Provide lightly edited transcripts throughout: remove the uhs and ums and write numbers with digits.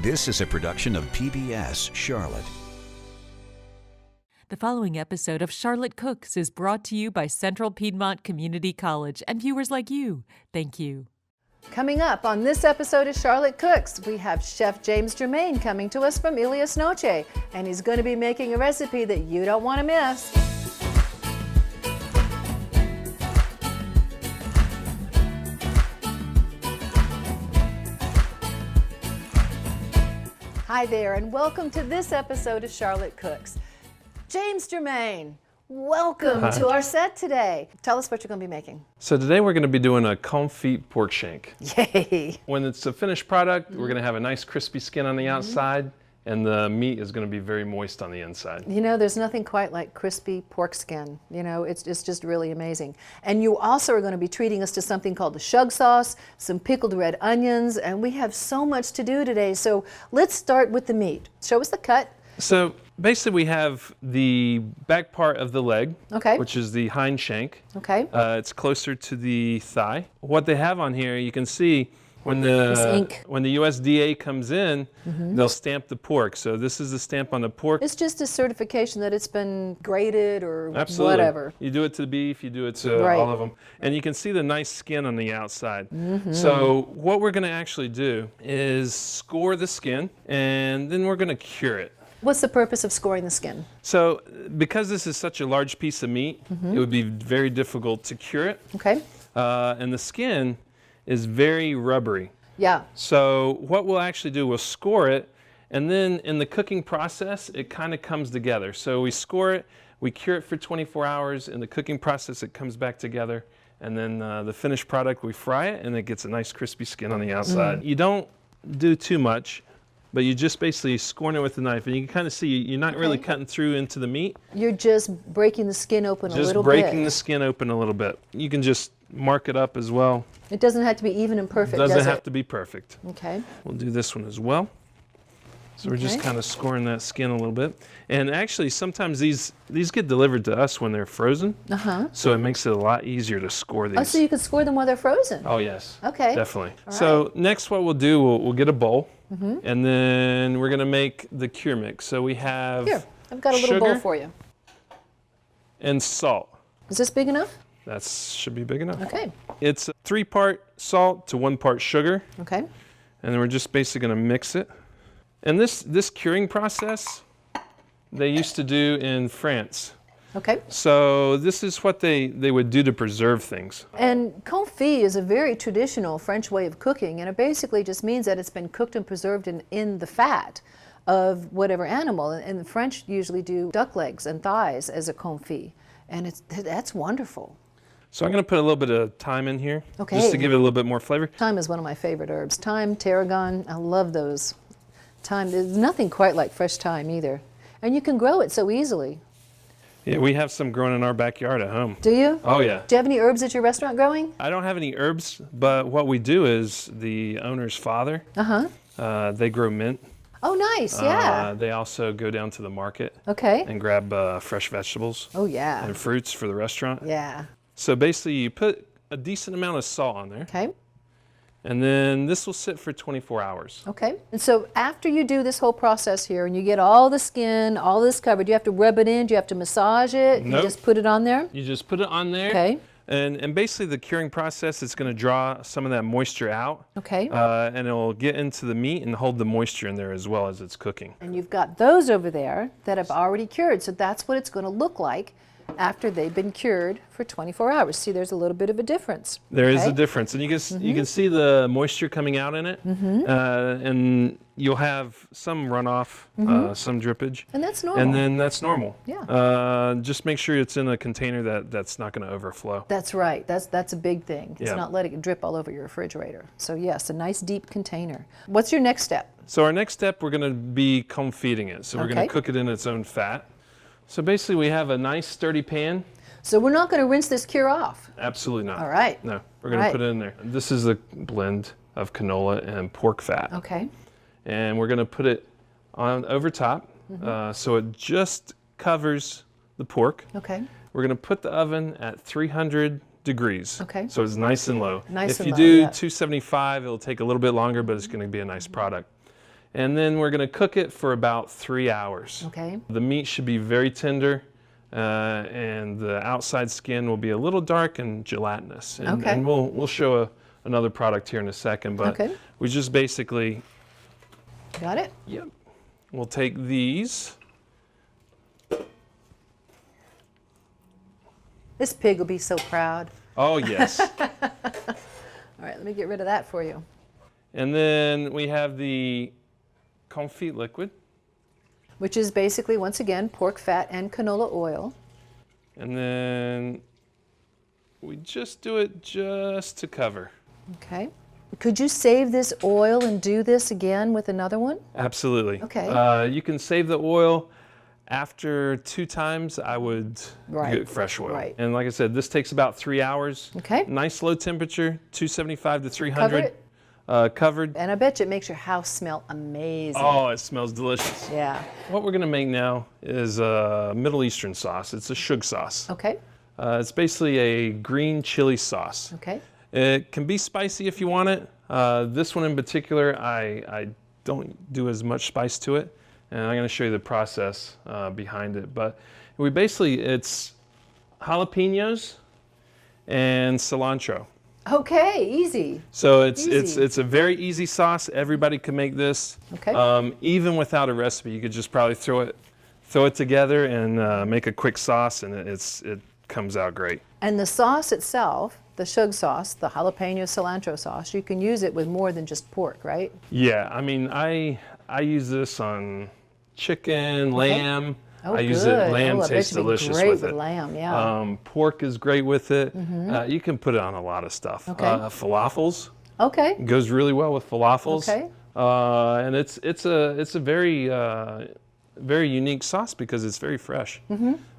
This is a production of PBS Charlotte. The following episode of Charlotte Cooks is brought to you by Central Piedmont Community College and viewers like you. Thank you. Coming up on this episode of Charlotte Cooks, we have Chef James Germain coming to us from Ilias Noche, and he's going to be making a recipe that you don't want to miss. Hi there, and welcome to this episode of Charlotte Cooks. James Germain, welcome to our set today. Tell us what you're going to be making. So today we're going to be doing a confit pork shank. Yay! When it's a finished product, we're going to have a nice crispy skin on the outside, and the meat is going to be very moist on the inside. You know, there's nothing quite like crispy pork skin. You know, it's just really amazing. And you also are going to be treating us to something called the shug sauce, some pickled red onions, and we have so much to do today. So let's start with the meat. Show us the cut. So basically we have the back part of the leg, Okay. which is the hind shank. Okay. It's closer to the thigh. What they have on here, you can see when This the ink. when the USDA comes in, they'll stamp the pork. So this is the stamp on the pork. It's just a certification that it's been graded or Absolutely. whatever. You do it to the beef, you do it to Right. all of them. And you can see the nice skin on the outside. So what we're going to actually do is score the skin, and then we're going to cure it. What's the purpose of scoring the skin? So because this is such a large piece of meat, it would be very difficult to cure it. Okay. And the skin is very rubbery. Yeah. So what we'll actually do, we'll score it, and then in the cooking process, it kind of comes together. So we score it, we cure it for 24 hours. In the cooking process, it comes back together. And then the finished product, we fry it, and it gets a nice crispy skin on the outside. You don't do too much, but you just basically scoring it with the knife. And you can kind of see you're not really cutting through into the meat. You're just breaking the skin open a little Just breaking bit. the skin open a little bit. You can just mark it up as well. It doesn't have to be even and perfect, Doesn't does have it? to be perfect. Okay. We'll do this one as well. So we're just Okay. kind of scoring that skin a little bit. And actually, sometimes these get delivered to us when they're frozen. So it makes it a lot easier to score these. Oh, so you could score them while they're frozen. Oh, yes. Okay. Definitely. All So next what we'll do, we'll get a bowl. And then we're going to make the cure mix. So we have Here, I've got a little bowl sugar for you. and salt. Is this big enough? That should be big enough. Okay. It's 3-part salt to 1 part sugar. Okay. And then we're just basically going to mix it. And this curing process, they used to do in France. Okay. So this is what they would do to preserve things. And confit is a very traditional French way of cooking, and it basically just means that it's been cooked and preserved in the fat of whatever animal. And the French usually do duck legs and thighs as a confit, and that's wonderful. So I'm going to put a little bit of thyme in here, Okay. just to give it a little bit more flavor. Thyme is one of my favorite herbs. Thyme, tarragon, I love those. Thyme, there's nothing quite like fresh thyme either. And you can grow it so easily. Yeah, we have some growing in our backyard at home. Do you? Oh yeah. Do you have any herbs at your restaurant growing? I don't have any herbs, but what we do is the owner's father, they grow mint. Oh, nice, yeah. They also go down to the market Okay. and grab fresh vegetables Oh, yeah. and fruits for the restaurant. Yeah. So basically you put a decent amount of salt on there, Okay. and then this will sit for 24 hours. Okay. And so after you do this whole process here and you get all the skin, all this covered, do you have to rub it in? Do you have to massage it? You Nope. just put it on there? You just put it on there. Okay. And basically the curing process is going to draw some of that moisture out. Okay. And it'll get into the meat and hold the moisture in there as well as it's cooking. And you've got those over there that have already cured. So that's what it's going to look like after they've been cured for 24 hours. See, there's a little bit of a difference. There is Okay? a difference, and you can see the moisture coming out in it, and you'll have some runoff, some drippage, And that's normal. and then that's normal. Yeah. Just make sure it's in a container that's not going to overflow. That's right. That's a big thing. It's Yeah. not letting it drip all over your refrigerator. So yes, a nice deep container. What's your next step? So our next step, we're going to be confeting it. So we're going Okay. to cook it in its own fat. So basically, we have a nice sturdy pan. So we're not going to rinse this cure off. Absolutely not. All right. No, we're going All to right. put it in there. This is a blend of canola and pork fat. Okay. And we're going to put it on over top, so it just covers the pork. Okay. We're going to put the oven at 300 degrees. Okay. So it's nice and low. Nice if and you low, do yeah. 275, it'll take a little bit longer, but it's going to be a nice product. And then we're going to cook it for about 3 hours. Okay. The meat should be very tender, and the outside skin will be a little dark and gelatinous. And, Okay. and we'll show another product here in a second, but Okay. we just basically, Got it? yep, we'll take these. This pig will be so proud. Oh, yes. All right, let me get rid of that for you. And then we have the confit liquid. Which is basically, once again, pork fat and canola oil. And then we just do it just to cover. Okay. Could you save this oil and do this again with another one? Absolutely. Okay. You can save the oil. After 2 times, I would Right. get fresh oil. Right. And like I said, this takes about 3 hours. Okay. Nice low temperature, 275 to Cover 300. it. Covered. And I bet you it makes your house smell amazing. Oh, it smells delicious. Yeah. What we're going to make now is a Middle Eastern sauce. It's a shug sauce. Okay. It's basically a green chili sauce. Okay. It can be spicy if you want it. This one in particular, I don't do as much spice to it. And I'm going to show you the process behind it. But it's jalapenos and cilantro. Okay, easy. So it's Easy. a very easy sauce. Everybody can make this. Okay. Even without a recipe, you could just probably throw it together and make a quick sauce, and it comes out great. And the sauce itself, the shug sauce, the jalapeno cilantro sauce, you can use it with more than just pork, right? Yeah, I mean, I use this on chicken, lamb. Oh, I use good. it. Lamb I bet tastes you'd be delicious great with with it. lamb, yeah. Pork is great with it. You can put it on a lot of stuff. Okay. Falafels Okay. goes really well with falafels. Okay. And it's a very unique sauce because it's very fresh.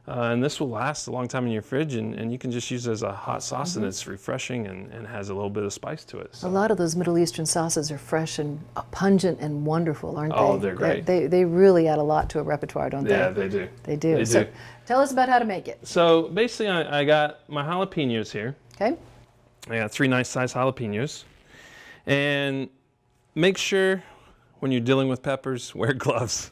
And this will last a long time in your fridge, and you can just use it as a hot sauce, and it's refreshing and has a little bit of spice to it. A So. lot of those Middle Eastern sauces are fresh and pungent and wonderful, aren't they? Oh, they're great. They really add a lot to a repertoire, don't they? Yeah, they do. They do. They So do. tell us about how to make it. So basically, I got my jalapenos here. Okay. I got 3 nice sized jalapenos. And make sure when you're dealing with peppers, wear gloves.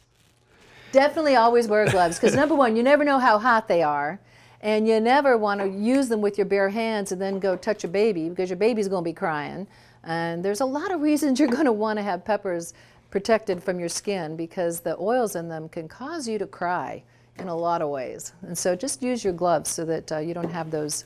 Definitely always wear gloves because number one, you never know how hot they are, and you never want to use them with your bare hands and then go touch a baby because your baby's going to be crying. And there's a lot of reasons you're going to want to have peppers protected from your skin because the oils in them can cause you to cry in a lot of ways. And so just use your gloves so that you don't have those.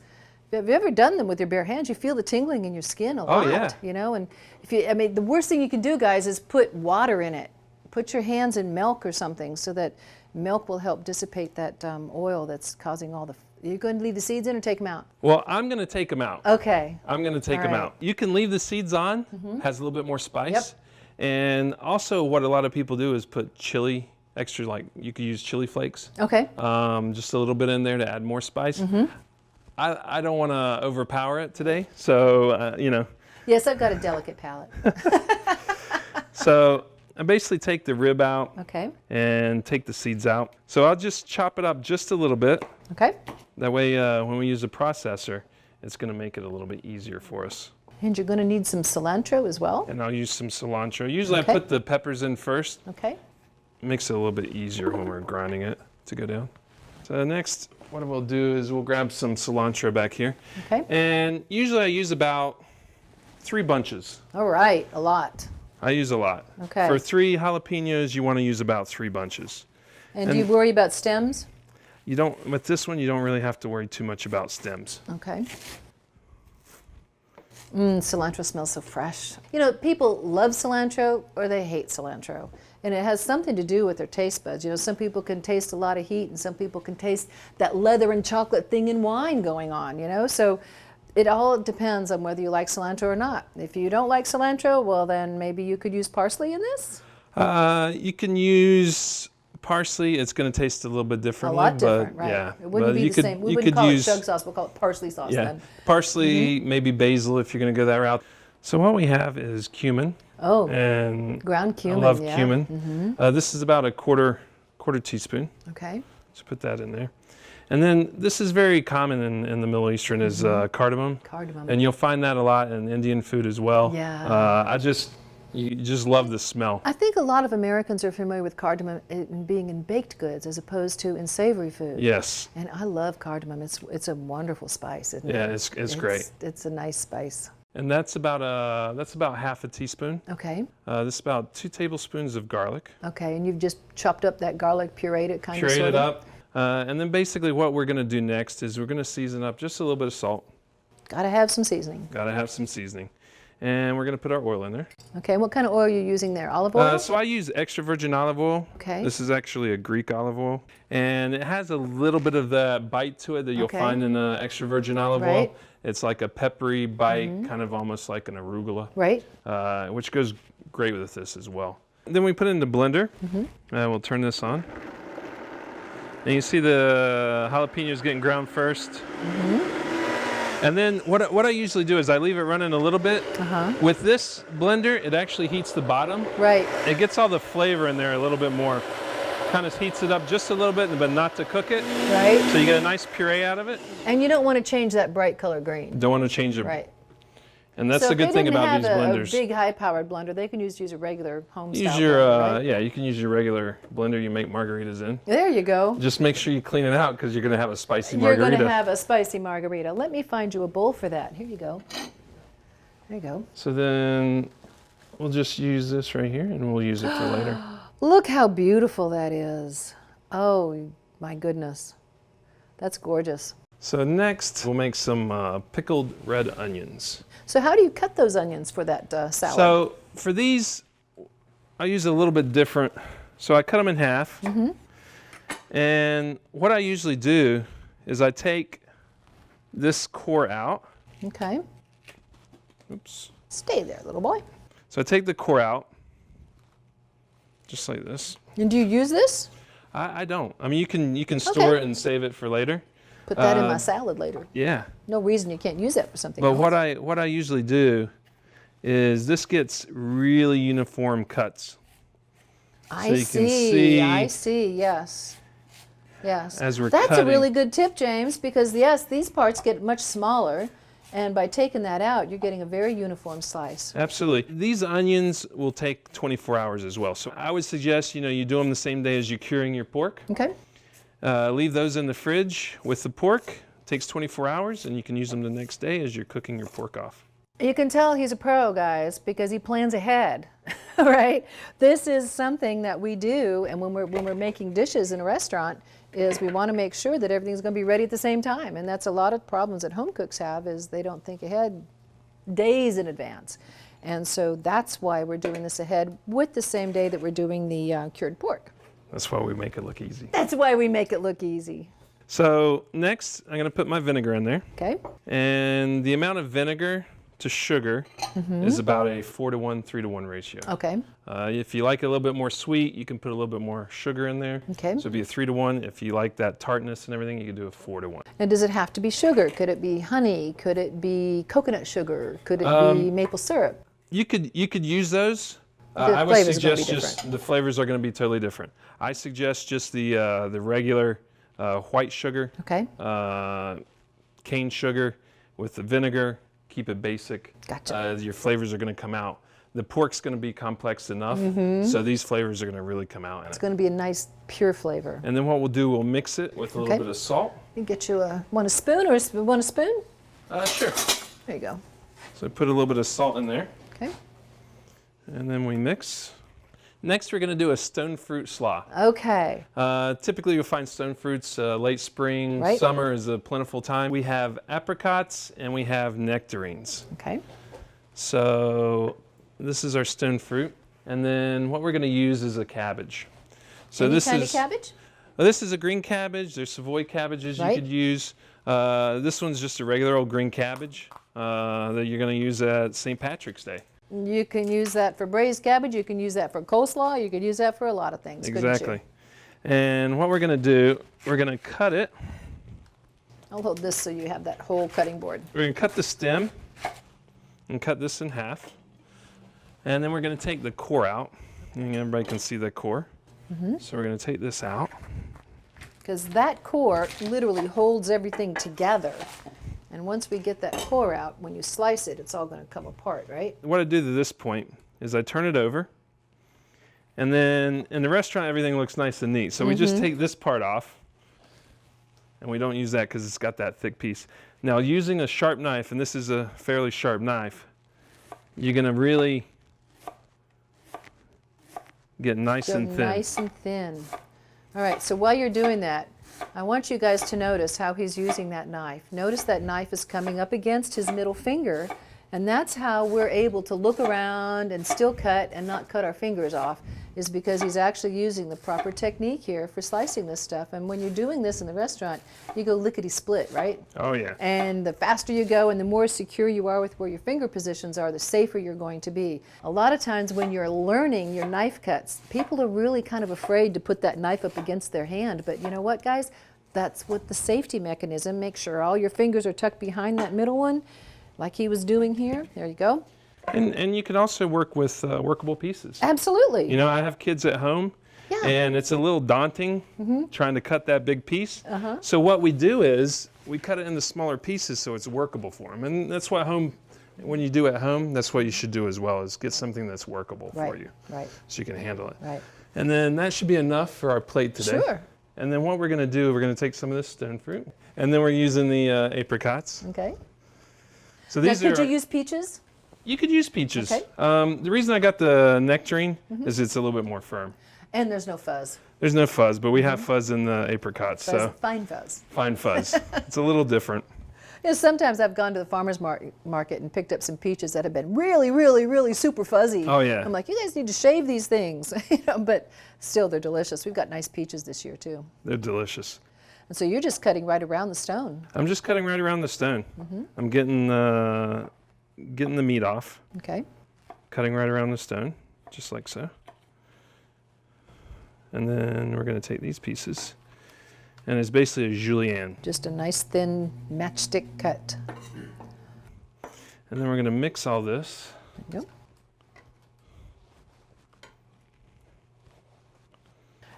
Have you ever done them with your bare hands? You feel the tingling in your skin a lot. yeah. You know, and the worst thing you can do, guys, is put water in it. Put your hands in milk or something so that milk will help dissipate that oil that's causing all the. You're going to leave the seeds in or take them out? Well, I'm going to take them out. Okay. I'm going to take All them right. out. You can leave the seeds on, has a little bit more spice. Yep. And also, what a lot of people do is put chili, extra, like you could use chili flakes, Okay. just a little bit in there to add more spice. I don't want to overpower it today, so, Yes, I've got a delicate palate. So I basically take the rib out Okay. and take the seeds out. So I'll just chop it up just a little bit. Okay. That way, when we use a processor, it's going to make it a little bit easier for us. And you're going to need some cilantro as well. And I'll use some cilantro. Usually Okay. I put the peppers in first. Okay. It makes it a little bit easier when we're grinding it to go down. So next, what we'll do is we'll grab some cilantro back here. Okay. And usually I use about 3 bunches. All right. A lot. I use a lot. Okay. For 3 jalapenos, you want to use about 3 bunches. And do you worry about stems? You don't, with this one, you don't really have to worry too much about stems. Okay. Cilantro smells so fresh. You know, people love cilantro or they hate cilantro. And it has something to do with their taste buds. You know, some people can taste a lot of heat and some people can taste that leather and chocolate thing in wine going on, you know? So it all depends on whether you like cilantro or not. If you don't like cilantro, well, then maybe you could use parsley in this. You can use parsley. It's going to taste a little bit A differently. lot different, but right? Yeah, It wouldn't but be you the could, same. We you wouldn't could call use, it shug sauce, we'll call it parsley sauce yeah, then. parsley, maybe basil if you're going to go that route. So what we have is cumin. Oh, And ground cumin, I love yeah. cumin. This is about a quarter teaspoon. Okay. So put that in there. And then this is very common in the Middle Eastern is cardamom. Cardamom. And you'll find that a lot in Indian food as well. Yeah. I just You just love the smell. I think a lot of Americans are familiar with cardamom in being in baked goods as opposed to in savory food. Yes. And I love cardamom. It's a wonderful spice, isn't it? Yeah, it's great. It's a nice spice. And that's about half a teaspoon. Okay. This is about 2 tablespoons of garlic. Okay, and you've just chopped up that garlic, pureed it kind of Puree sort it of? up. And then basically what we're going to do next is we're going to season up just a little bit of salt. Gotta have some seasoning. Got to have some seasoning. And we're going to put our oil in there. Okay, what kind of oil are you using there? Olive oil? So I use extra virgin olive oil. Okay. This is actually a Greek olive oil. And it has a little bit of that bite to it that you'll Okay. find in extra virgin olive Right. oil. It's like a peppery bite, kind of almost like an arugula, Right? which goes great with this as well. Then we put it in the blender. We'll turn this on. And you see the jalapenos getting ground first. And then what I usually do is I leave it running a little bit. With this blender, it actually heats the bottom. Right. It gets all the flavor in there a little bit more. Kind of heats it up just a little bit, but not to cook it. Right. So you get a nice puree out of it. And you don't want to change that bright color green. Don't want to change it. Right. And that's So the if good they thing didn't about these have blenders. a big high-powered blender, they can use a regular home style Use your, blender, right? yeah, you can use your regular blender you make margaritas in. There you go. Just make sure you clean it out because you're going to have a spicy You're margarita. going to have a spicy margarita. Let me find you a bowl for that. Here you go. There you go. So then we'll just use this right here and we'll use it for later. Look how beautiful that is. Oh, my goodness. That's gorgeous. So next we'll make some pickled red onions. So how do you cut those onions for that salad? So for these, I use a little bit different. So I cut them in half. And what I usually do is I take this core out. Okay. Oops. Stay there, little boy. So I take the core out, just like this. And do you use this? I don't. I mean, you can store Okay. it and save it for later. Put that in my salad later. Yeah. No reason you can't use that for something But else. what I usually do is this gets really uniform cuts. I you can see. see I see. Yes. Yes. as we're That's a cutting. really good tip, James, because yes, these parts get much smaller, and by taking that out, you're getting a very uniform slice. Absolutely. These onions will take 24 hours as well. So I would suggest, you do them the same day as you're curing your pork. Okay. Leave those in the fridge with the pork. Takes 24 hours, and you can use them the next day as you're cooking your pork off. You can tell he's a pro, guys, because he plans ahead, right? This is something that we do, and when we're making dishes in a restaurant, is we want to make sure that everything's going to be ready at the same time, and that's a lot of problems that home cooks have is they don't think ahead days in advance, and so that's why we're doing this ahead with the same day that we're doing the cured pork. That's why we make it look easy. That's why we make it look easy. So next, I'm going to put my vinegar in there. Okay. And the amount of vinegar to sugar is about a 4-to-1, 3-to-1 ratio. Okay. If you like it a little bit more sweet, you can put a little bit more sugar in there. Okay. So it'd be a 3-to-1. If you like that tartness and everything, you can do a 4-to-1. And does it have to be sugar? Could it be honey? Could it be coconut sugar? Could it be maple syrup? You could use those. The I would flavors are gonna be suggest just different. the flavors are going to be totally different. I suggest just the regular white sugar, Okay. cane sugar with the vinegar. Keep it basic. Gotcha. Your flavors are going to come out. The pork's going to be complex enough, so these flavors are going to really come out in It's it. going to be a nice pure flavor. And then what we'll do, we'll mix it with a little Okay. bit of salt. You get you want a spoon or want a spoon? Sure. There you go. So put a little bit of salt in there, Okay. and then we mix. Next, we're going to do a stone fruit slaw. Okay. Typically, you'll find stone fruits late spring, Right. summer is a plentiful time. We have apricots and we have nectarines. Okay. So this is our stone fruit, and then what we're going to use is a cabbage. So Any this kind is of cabbage? this is a green cabbage. There's Savoy cabbages Right. you could use. This one's just a regular old green cabbage that you're going to use at St. Patrick's Day. You can use that for braised cabbage. You can use that for coleslaw. You could use that for a lot of things. couldn't you? Exactly. And what we're going to do, we're going to cut it. I'll hold this so you have that whole cutting board. We're going to cut the stem and cut this in half. And then we're going to take the core out. And everybody can see the core. So we're going to take this out. Because that core literally holds everything together. And once we get that core out, when you slice it, it's all going to come apart, right? What I do to this point is I turn it over. And then in the restaurant, everything looks nice and neat. So we just take this part off. And we don't use that because it's got that thick piece. Now using a sharp knife, and this is a fairly sharp knife, you're going to really get nice and thin. Nice and thin. All right, so while you're doing that, I want you guys to notice how he's using that knife. Notice that knife is coming up against his middle finger, and that's how we're able to look around and still cut and not cut our fingers off, is because he's actually using the proper technique here for slicing this stuff. And when you're doing this in the restaurant, you go lickety-split, right? Oh, yeah. And the faster you go and the more secure you are with where your finger positions are, the safer you're going to be. A lot of times when you're learning your knife cuts, people are really kind of afraid to put that knife up against their hand. But you know what, guys? That's what the safety mechanism. Make sure all your fingers are tucked behind that middle one, like he was doing here. There you go. And you can also work with workable pieces. Absolutely. You know, I have kids at home, Yeah. and it's a little daunting trying to cut that big piece. So what we do is we cut it into smaller pieces so it's workable for them. And that's what when you do at home, that's what you should do as well, is get something that's workable for you. Right. So you can handle it. Right. And then that should be enough for our plate today. Sure. And then what we're going to do, we're going to take some of this stone fruit, and then we're using the apricots. Okay. So Now, these could are. you use peaches? You could use peaches. Okay. The reason I got the nectarine is it's a little bit more firm. And there's no fuzz. There's no fuzz, but we have fuzz in the apricots, Fuzz, so fine fuzz. fine fuzz. It's a little different. You know, sometimes I've gone to the farmer's market and picked up some peaches that have been really, really, really super fuzzy. Oh, yeah. I'm like, you guys need to shave these things. But still, they're delicious. We've got nice peaches this year, too. They're delicious. And so you're just cutting right around the stone. I'm just cutting right around the stone. I'm getting the meat off, Okay. cutting right around the stone, just like so. And then we're going to take these pieces, and it's basically a julienne. Just a nice, thin matchstick cut. And then we're going to mix all this. There you go.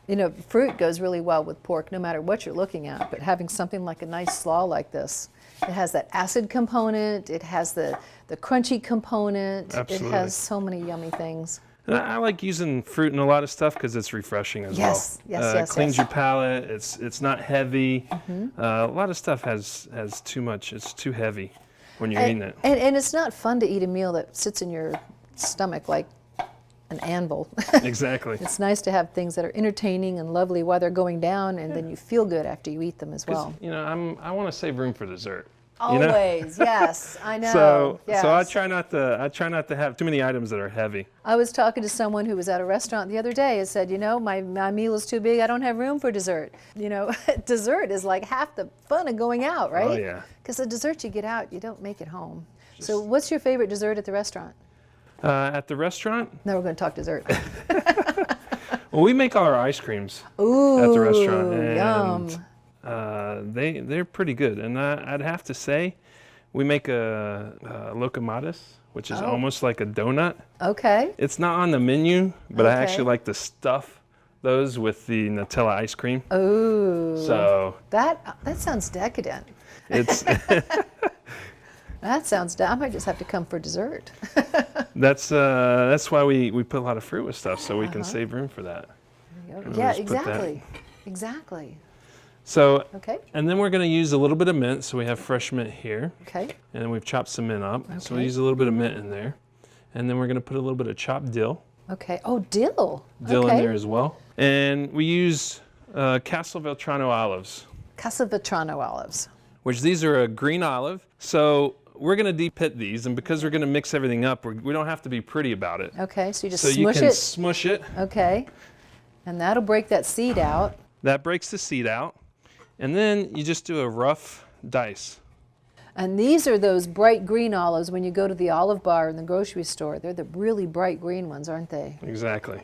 You know, fruit goes really well with pork, no matter what you're looking at, but having something like a nice slaw like this, it has that acid component, it has the crunchy component, Absolutely. it has so many yummy things. And I like using fruit in a lot of stuff because it's refreshing as Yes, well. yes, It cleans yes. your palate. It's not heavy. A lot of stuff has too much. It's too heavy when you're eating it. And it's not fun to eat a meal that sits in your stomach like an anvil. Exactly. It's nice to have things that are entertaining and lovely while they're going down, and then you feel good after you eat them as 'Cause, well. you know, I want to save room for dessert. You know? Always, yes, I know. So yes. I try not to have too many items that are heavy. I was talking to someone who was at a restaurant the other day and said, you know, my meal is too big. I don't have room for dessert. You know, dessert is like half the fun of going out, right? Oh, yeah. Because the dessert you get out, you don't make it home. So what's your favorite dessert at the restaurant? At the restaurant, Now we're going to talk dessert. well, we make all our ice creams Ooh, at the restaurant, and yum. they're pretty good. And I'd have to say, we make a locomatis, which is almost like a donut. Okay. It's not on the menu, but I Okay. actually like to stuff those with the Nutella ice cream. Ooh. So That sounds decadent. it's That sounds, I might just have to come for dessert. that's why we put a lot of fruit with stuff, so we can save room for that. And Yeah, we'll just put that- exactly. Exactly. So, Okay. and then we're going to use a little bit of mint. So we have fresh mint here, Okay. and then we've chopped some mint up. So we'll Okay. use a little bit of mint in there, and then we're going to put a little bit of chopped dill, Okay. Oh, dill. dill okay. in there as well. And we use Castelvetrano olives, Castelvetrano olives. which these are a green olive. So we're going to de-pit these, and because we're going to mix everything up, we don't have to be pretty about it. Okay, so you just So you smush can it. smush it. Okay. And that'll break that seed out. That breaks the seed out. And then you just do a rough dice. And these are those bright green olives when you go to the olive bar in the grocery store. They're the really bright green ones, aren't they? Exactly.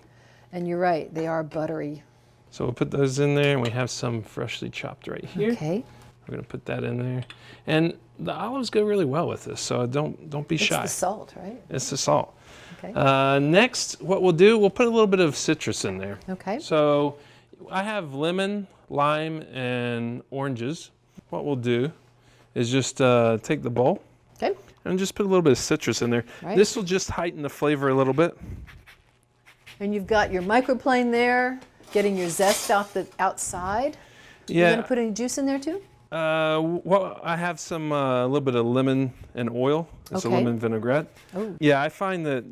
And you're right, they are buttery. So we'll put those in there, and we have some freshly chopped right here. Okay. We're gonna put that in there. And the olives go really well with this, so don't be It's shy. the salt, right? It's the salt. Okay. Next, what we'll do, we'll put a little bit of citrus in there. Okay. So I have lemon, lime, and oranges. What we'll do is just take the bowl, Okay. And just put a little bit of citrus in there. Right. This will just heighten the flavor a little bit. And you've got your microplane there, getting your zest out the outside. Yeah. You gonna put any juice in there too? Well, I have some a little bit of lemon and oil. It's Okay. a lemon vinaigrette. Oh. Yeah, I find that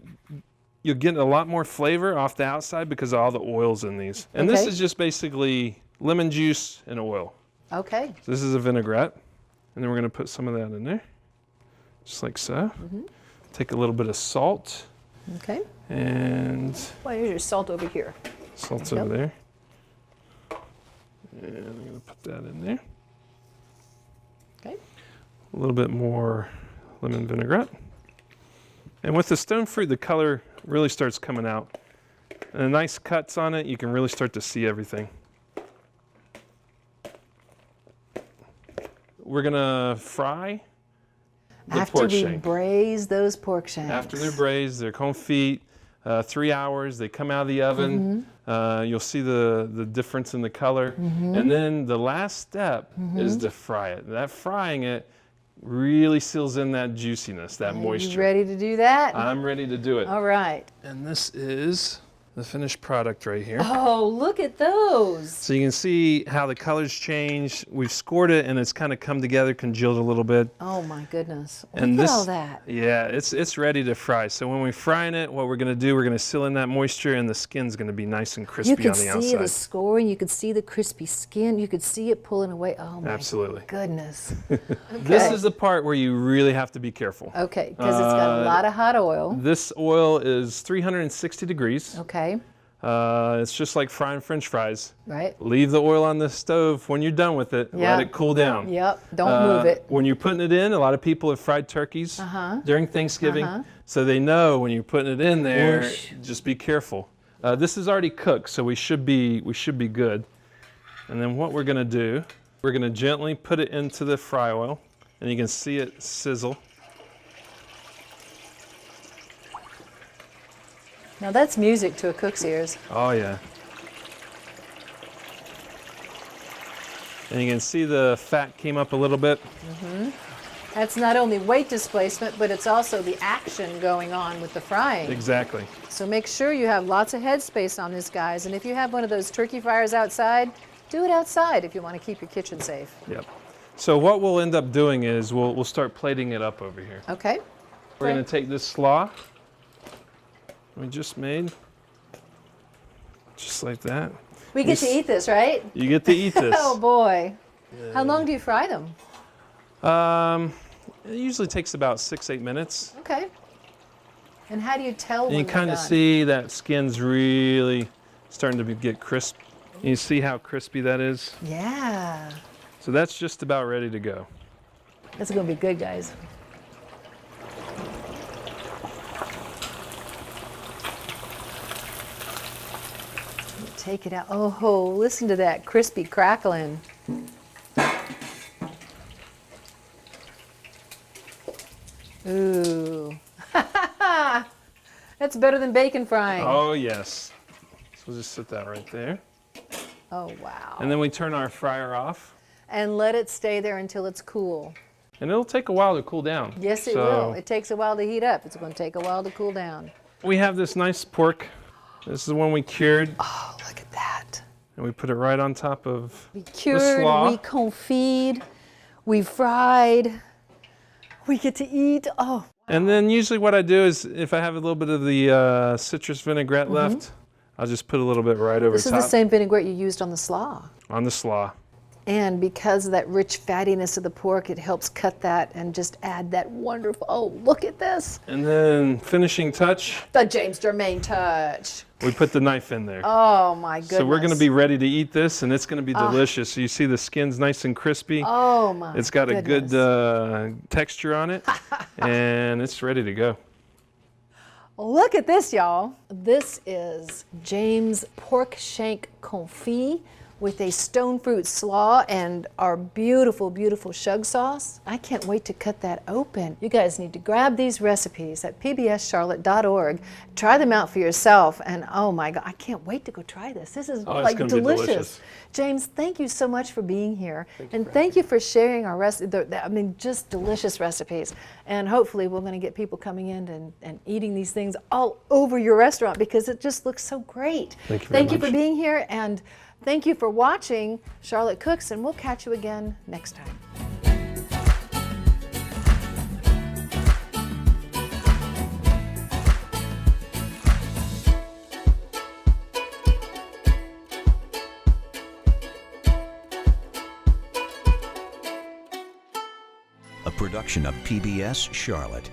you'll get a lot more flavor off the outside because of all the oils in these. And this Okay. is just basically lemon juice and oil. Okay. So this is a vinaigrette. And then we're going to put some of that in there, just like so. Take a little bit of salt Okay. and Well, here's your salt over here. salt's Yep. over there. And I'm going to put that in there. Okay. A little bit more lemon vinaigrette. And with the stone fruit, the color really starts coming out. And the nice cuts on it, you can really start to see everything. We're gonna fry the After pork we shank. braise those pork shanks. After they're braised, they're confit, 3 hours, they come out of the oven. You'll see the difference in the color. And then the last step is to fry it. That frying it really seals in that juiciness, that Are moisture. you ready to do that? I'm ready to do it. All right. And this is the finished product right here. Oh, look at those. So you can see how the colors change. We've scored it and it's kind of come together, congealed a little bit. Oh my goodness. Look And at this, all that. yeah, it's ready to fry. So when we're frying it, what we're gonna do, we're gonna seal in that moisture and the skin's gonna be nice and crispy You could on the see outside. the scoring. You could see the crispy skin. You could see it pulling away. Oh my Absolutely. goodness. This is the part where you really have to be careful. Okay, because it's got a lot of hot oil. This oil is 360 degrees. Okay, It's just like frying French fries. right? Leave the oil on the stove when you're done with it. Yeah. Let it cool down. Yep, don't move it. When you're putting it in, a lot of people have fried turkeys during Thanksgiving, so they know when you're putting it in there, Whoosh. just be careful. This is already cooked, so we should be good. And then what we're gonna do, we're gonna gently put it into the fry oil, and you can see it sizzle. Now that's music to a cook's ears. Oh yeah. And you can see the fat came up a little bit. That's not only weight displacement, but it's also the action going on with the frying. Exactly. So make sure you have lots of headspace on this, guys. And if you have one of those turkey fryers outside, do it outside if you want to keep your kitchen safe. Yep. So what we'll end up doing is we'll start plating it up over here. Okay? We're Okay. gonna take this slaw we just made, just like that. We get to eat this, right? You get to eat this. Oh boy. How long do you fry them? It usually takes about 6-8 minutes. Okay. And how do you tell And when you they're kind of done? see that skin's really starting to get crisp. You see how crispy that is? Yeah. So that's just about ready to go. That's going to be good, guys. Take it out. Oh, listen to that crispy crackling. Ooh. That's better than bacon frying. Oh yes. So we'll just set that right there. Oh, wow. And then we turn our fryer off. And let it stay there until it's cool. And it'll take a while to cool down. Yes, it So will. It takes a while to heat up. It's going to take a while to cool down. we have this nice pork. This is the one we cured, Oh, look at that. and we put it right on top of We the cured, slaw. we confit, we fried, we get to eat. Oh, And then usually what I do is if I have a little bit of the citrus vinaigrette left, I'll just put a little bit right over this is top the same vinaigrette you used on the slaw. on the slaw. And because of that rich fattiness of the pork, it helps cut that and just add that wonderful, oh, look at this. And then finishing touch, The James Germain touch. we put the knife in there. Oh my goodness. So we're going to be ready to eat this, and it's going to be delicious. So you see the skin's nice and crispy. Oh my It's got a good goodness. texture on it, and it's ready to go. Look at this, y'all. This is James pork shank confit with a stone fruit slaw and our beautiful, beautiful shug sauce. I can't wait to cut that open. You guys need to grab these recipes at pbscharlotte.org. Try them out for yourself, and oh my God, I can't wait to go try this. This is Oh, it's like gonna be delicious. James, thank you so much for being here, thank you for sharing our just delicious recipes. And hopefully we're going to get people coming in and eating these things all over your restaurant because it just looks so great. Thank you very Thank you much. for being here, and thank you for watching Charlotte Cooks, and we'll catch you again next time. A production of PBS Charlotte.